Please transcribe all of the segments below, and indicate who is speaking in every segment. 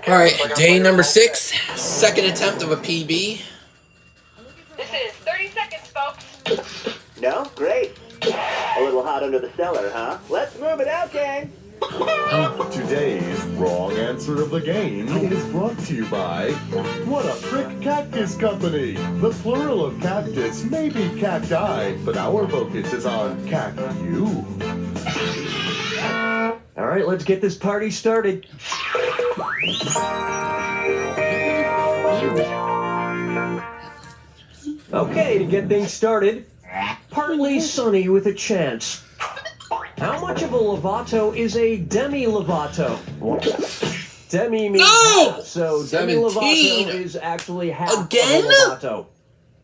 Speaker 1: Alright, day number 6, second attempt of a PB.
Speaker 2: This is 30 seconds, folks.
Speaker 3: No? Great. A little hot under the cellar, huh? Let's move it out, gang.
Speaker 4: Today's wrong answer of the game is brought to you by What a Frick Cactus Company. The plural of cactus may be cacti, but our focus is on cactu.
Speaker 5: All right, let's get this party started. Okay, to get things started, partly sunny with a chance. How much of a Lovato is a demi-Lovato? Demi means half, so demi-Lovato is actually half
Speaker 1: Again?
Speaker 5: of a Lovato.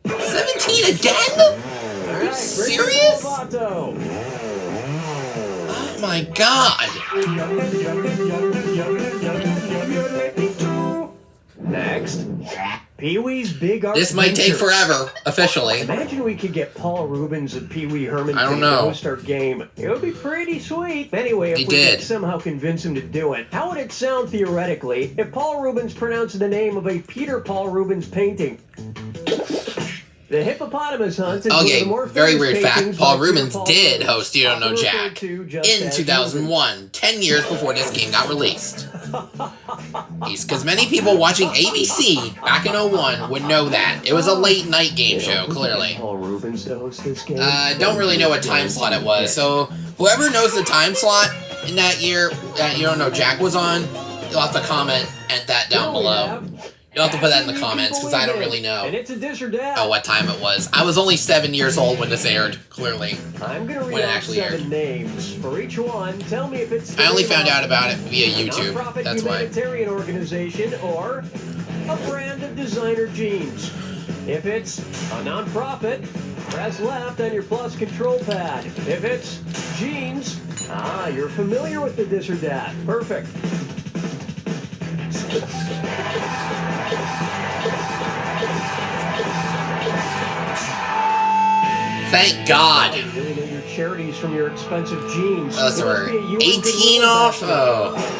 Speaker 1: 17 again?
Speaker 5: All right,
Speaker 1: serious?
Speaker 5: Lovato.
Speaker 1: Oh my god.
Speaker 5: Next, Pee-wee's Big Art
Speaker 1: This might take forever, officially.
Speaker 5: Imagine we could get Paul Rubens and Pee Wee Herman
Speaker 1: I don't
Speaker 5: to
Speaker 1: know.
Speaker 5: host our game. It would be pretty sweet. Anyway, if
Speaker 1: He
Speaker 5: we
Speaker 1: did.
Speaker 5: could somehow convince him to do it, how would it sound theoretically if Paul Rubens pronounced the name of a Peter Paul Rubens painting? The hippopotamus hunt is one of
Speaker 1: Okay,
Speaker 5: the more
Speaker 1: very
Speaker 5: famous
Speaker 1: weird fact.
Speaker 5: paintings
Speaker 1: Paul
Speaker 5: by Peter
Speaker 1: Rubens
Speaker 5: Paul
Speaker 1: did
Speaker 5: Rubens,
Speaker 1: host You Don't Know
Speaker 5: often
Speaker 1: Jack
Speaker 5: referred to just
Speaker 1: in
Speaker 5: as
Speaker 1: 2001, 10 years before this game got released. Because many people watching ABC back in 01 would know that. It was a late night game show, clearly.
Speaker 5: Paul Rubens to host this game.
Speaker 1: Don't really know what time slot it was, so whoever knows the time slot in that year that You Don't Know Jack was on, you'll have to comment at that down below. You'll have to put that in the comments, because I don't really know
Speaker 5: And it's a diss or dat.
Speaker 1: what time it was. I was only 7 years old when this aired, clearly.
Speaker 5: I'm gonna
Speaker 1: when
Speaker 5: read
Speaker 1: it
Speaker 5: out
Speaker 1: actually
Speaker 5: 7
Speaker 1: aired.
Speaker 5: names. For each one, tell me if it's
Speaker 1: I only
Speaker 5: the
Speaker 1: found
Speaker 5: name
Speaker 1: out
Speaker 5: of
Speaker 1: about it via
Speaker 5: a
Speaker 1: YouTube.
Speaker 5: nonprofit
Speaker 1: That's why.
Speaker 5: humanitarian organization or a brand of designer jeans. If it's a nonprofit, press left on your plus control pad. If it's jeans, you're familiar with the diss or dat. Perfect.
Speaker 1: Thank God.
Speaker 5: You really know your charities from your expensive jeans.
Speaker 1: Oh, so
Speaker 5: You must
Speaker 1: we're
Speaker 5: be a human
Speaker 1: 18
Speaker 5: good
Speaker 1: off?
Speaker 5: little
Speaker 1: Oh.
Speaker 5: bastard.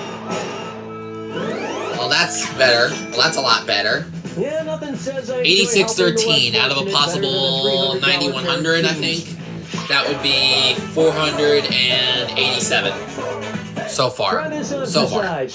Speaker 1: Well, that's better. Well, that's a lot better.
Speaker 5: Yeah, nothing says I
Speaker 1: 8613 out of a possible 9100, I think. That would be 487 so far. So far.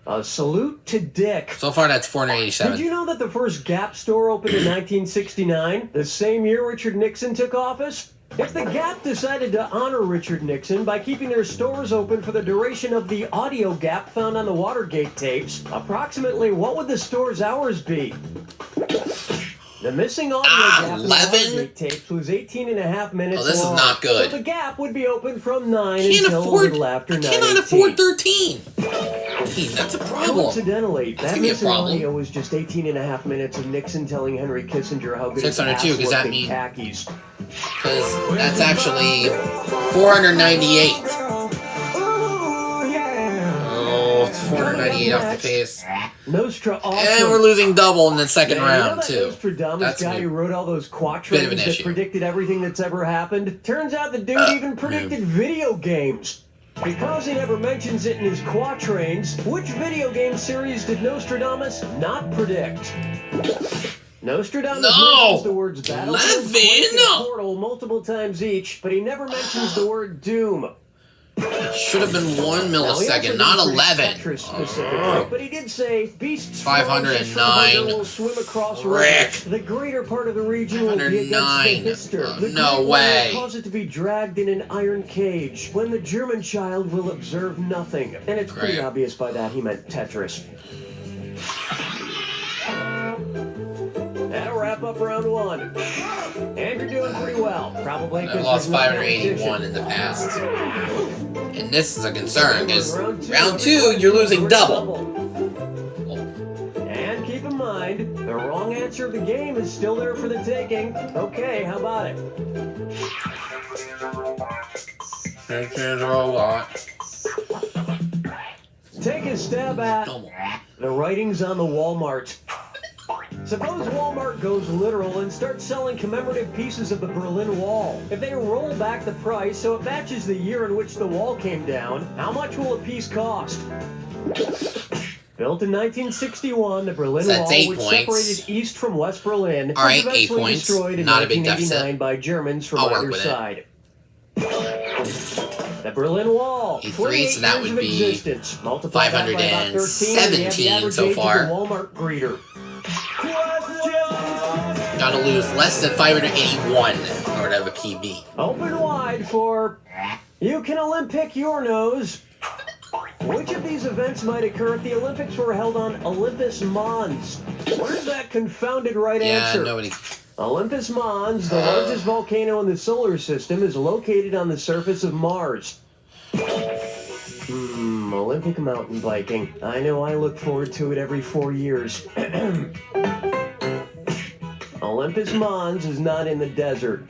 Speaker 5: A salute to Dick.
Speaker 1: So far, that's
Speaker 5: Did
Speaker 1: 487.
Speaker 5: you know that the first Gap store opened in 1969, the same year Richard Nixon took office? If the Gap decided to honor Richard Nixon by keeping their stores open for the duration of the audio gap found on the Watergate tapes, approximately what would the store's hours be? The missing audio gap in the
Speaker 1: 11?
Speaker 5: Watergate tapes was 18 and a half minutes
Speaker 1: Oh, this is
Speaker 5: long.
Speaker 1: not good.
Speaker 5: So the Gap would be open from 9
Speaker 1: Can't
Speaker 5: until a
Speaker 1: afford.
Speaker 5: little after
Speaker 1: I
Speaker 5: 9:18.
Speaker 1: cannot afford 13. That's a problem.
Speaker 5: Coincidentally,
Speaker 1: That's
Speaker 5: that
Speaker 1: gonna be a
Speaker 5: missing
Speaker 1: problem.
Speaker 5: audio was just 18 and a half minutes of Nixon telling Henry Kissinger how good his
Speaker 1: 602,
Speaker 5: ass
Speaker 1: does that
Speaker 5: looked in
Speaker 1: mean-
Speaker 5: khakis.
Speaker 1: Because that's actually 498. Oh, it's 498 off the pace.
Speaker 5: Nostradamus.
Speaker 1: And we're losing double in the second
Speaker 5: Yeah, you know
Speaker 1: round,
Speaker 5: that
Speaker 1: too.
Speaker 5: Nostradamus
Speaker 1: That's
Speaker 5: guy
Speaker 1: a
Speaker 5: who wrote all those
Speaker 1: bit of
Speaker 5: quatrains
Speaker 1: an
Speaker 5: that
Speaker 1: issue.
Speaker 5: predicted everything that's ever happened? Turns out the dude even predicted video games. Because he never mentions it in his quatrains, which video game series did Nostradamus not predict? Nostradamus
Speaker 1: No!
Speaker 5: mentions the words Battlefield,
Speaker 1: 11?
Speaker 5: Quake, and Portal multiple times each, but he never mentions the word Doom.
Speaker 1: It should have been 1
Speaker 5: Now, he also
Speaker 1: millisecond,
Speaker 5: didn't
Speaker 1: not
Speaker 5: predict
Speaker 1: 11.
Speaker 5: Tetris specifically, but he did say beasts
Speaker 1: 509.
Speaker 5: will swim across
Speaker 1: Rick.
Speaker 5: rivers. The greater part of the region will be against the
Speaker 1: 509.
Speaker 5: hister.
Speaker 1: Oh,
Speaker 5: The
Speaker 1: no
Speaker 5: great one
Speaker 1: way.
Speaker 5: will cause it to be dragged in an iron cage, when the German child will observe nothing. And it's pretty
Speaker 1: Great.
Speaker 5: obvious by that he meant Tetris. That'll wrap up round 1. And you're doing pretty well. Probably
Speaker 1: I
Speaker 5: because
Speaker 1: lost 581 in the past. And this is a concern, because round 2, you're losing double.
Speaker 5: And keep in mind, the wrong answer of the game is still there for the taking. Okay, how about it?
Speaker 1: There's a lot.
Speaker 5: Take a stab at
Speaker 1: Double.
Speaker 5: the writings on the Walmart. Suppose Walmart goes literal and starts selling commemorative pieces of the Berlin Wall. If they roll back the price so it matches the year in which the wall came down, how much will a piece cost? Built in 1961, the Berlin
Speaker 1: So that's
Speaker 5: Wall,
Speaker 1: 8
Speaker 5: which
Speaker 1: points.
Speaker 5: separated East from West Berlin,
Speaker 1: All right,
Speaker 5: was
Speaker 1: 8
Speaker 5: eventually
Speaker 1: points.
Speaker 5: destroyed in
Speaker 1: Not a big
Speaker 5: 1989
Speaker 1: deficit.
Speaker 5: by Germans from
Speaker 1: I'll work
Speaker 5: either
Speaker 1: with it.
Speaker 5: side. The Berlin Wall,
Speaker 1: 3,
Speaker 5: 28
Speaker 1: so that
Speaker 5: years
Speaker 1: would
Speaker 5: of
Speaker 1: be
Speaker 5: existence. Multiply that by about 13, and you have the
Speaker 1: 517
Speaker 5: average
Speaker 1: so
Speaker 5: age
Speaker 1: far.
Speaker 5: of a Walmart greeter.
Speaker 1: Gotta lose less than 581 in order to have a PB.
Speaker 5: Open wide for You Can Olympic Your Nose. Which of these events might occur if the Olympics were held on Olympus Mons? What is that confounded right
Speaker 1: Yeah,
Speaker 5: answer?
Speaker 1: nobody.
Speaker 5: Olympus Mons, the largest volcano in the solar system, is located on the surface of Mars. Olympic mountain biking. I know I look forward to it every 4 years. Olympus Mons is not in the desert.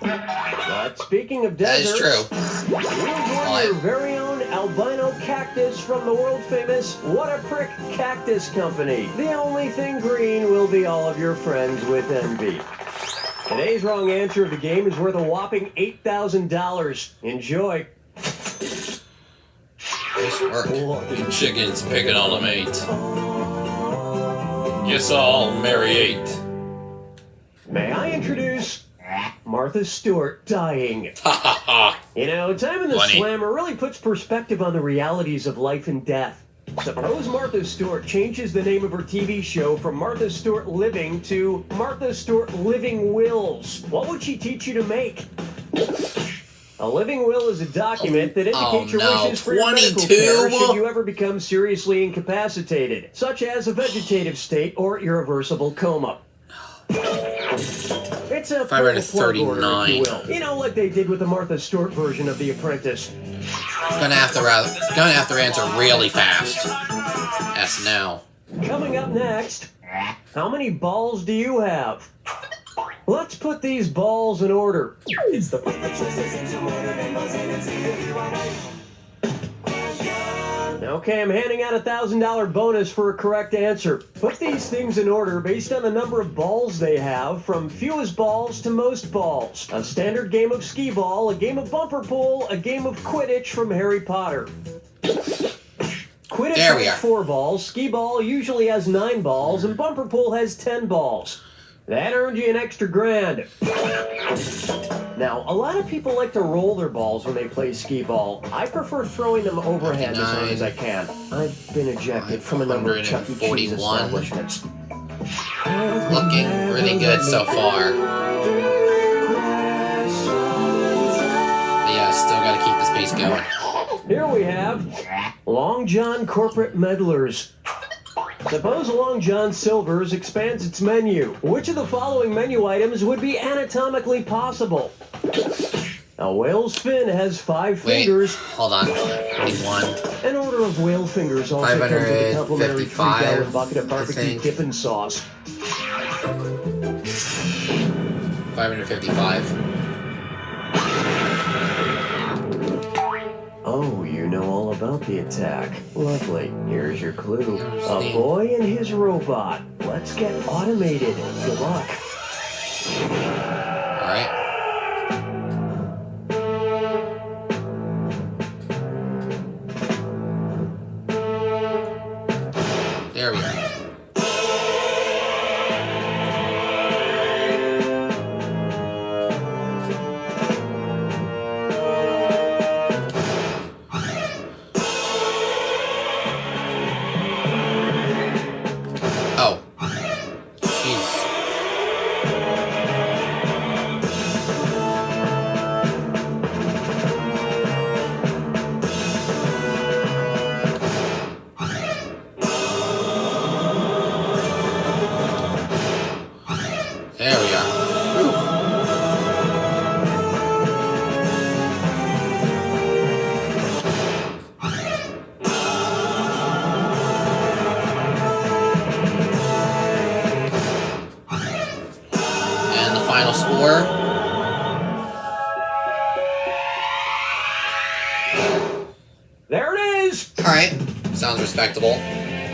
Speaker 5: But speaking of
Speaker 1: That is
Speaker 5: deserts,
Speaker 1: true.
Speaker 5: here's your very own albino cactus from the world-famous What a Prick Cactus Company. The only thing green will be all of your friends with envy. Today's wrong answer of the game is worth a whopping $8,000. Enjoy.
Speaker 1: Nice work. You chickens picking on a mate. Guess I'll marry 8.
Speaker 5: May I introduce Martha Stewart dying.
Speaker 1: Ha ha ha.
Speaker 5: You know, time in the
Speaker 1: Funny.
Speaker 5: slammer really puts perspective on the realities of life and death. Suppose Martha Stewart changes the name of her TV show from Martha Stewart Living to Martha Stewart Living Wills. What would she teach you to make? A living will is a document that indicates your
Speaker 1: no.
Speaker 5: wishes for your medical
Speaker 1: 22?
Speaker 5: care should you ever become seriously incapacitated, such as a vegetative state or irreversible coma. It's a plug order, if you will. You know, like they did with the Martha Stewart version of The Apprentice.
Speaker 1: Gonna have to answer really fast. Yes, now.
Speaker 5: Coming up next, how many balls do you have? Let's put these balls in order. It's the Okay, I'm handing out a $1,000 bonus for a correct answer. Put these things in order based on the number of balls they have, from fewest balls to most balls. A standard game of skee ball, a game of bumper pool, a game of Quidditch from Harry Potter. Quidditch has 4 balls, skee ball usually has 9 balls, and bumper pool has 10 balls. That earned you an extra grand. Now, a lot of people like to roll their balls when they play skee ball. I prefer throwing them overhand as long as I can. I've been ejected from a number of Chuck E. Cheese establishments.
Speaker 1: Looking really good so far. But yeah, still gotta keep this pace going.
Speaker 5: Here we have Long John Corporate Meddlers. Suppose Long John Silver's expands its menu. Which of the following menu items would be anatomically possible? A whale's fin has 5 fingers.
Speaker 1: Hold on. 21.
Speaker 5: An order of whale fingers also comes with a complimentary 3-gallon bucket of barbecue dipping sauce.
Speaker 1: 555.
Speaker 5: Oh, you know all about the attack. Lovely. Here's your clue. A boy and his robot. Let's get automated. Good luck.
Speaker 1: Alright. There we are. Oh. Jeez. There we are. And the final score.
Speaker 5: There it is!
Speaker 1: Alright. Sounds respectable.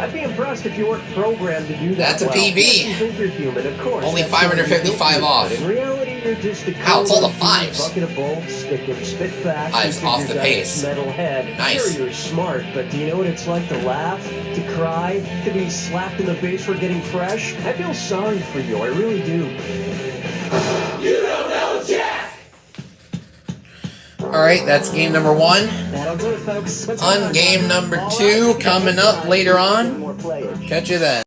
Speaker 5: I'd be impressed if you weren't programmed to do that.
Speaker 1: That's a
Speaker 5: well.
Speaker 1: PB.
Speaker 5: Yes, you think you're human, of course.
Speaker 1: Only
Speaker 5: That's something you
Speaker 1: 555
Speaker 5: don't do,
Speaker 1: off.
Speaker 5: But in reality, You're just a
Speaker 1: Ow, it's all the
Speaker 5: cold,
Speaker 1: fives.
Speaker 5: bucket of bolts that can spit fast.
Speaker 1: Fives
Speaker 5: and
Speaker 1: off
Speaker 5: figures
Speaker 1: the
Speaker 5: out
Speaker 1: pace.
Speaker 5: its metal head.
Speaker 1: Nice.
Speaker 5: Sure, you're smart, but do you know what it's like to laugh, to cry, to be slapped in the face for getting fresh? I feel sorry for you. I really do.
Speaker 3: You don't know Jack!
Speaker 1: Alright, that's game number 1.
Speaker 5: That'll do it, folks.
Speaker 1: On game number 2, coming up later on.
Speaker 3: More players.
Speaker 1: Catch you then.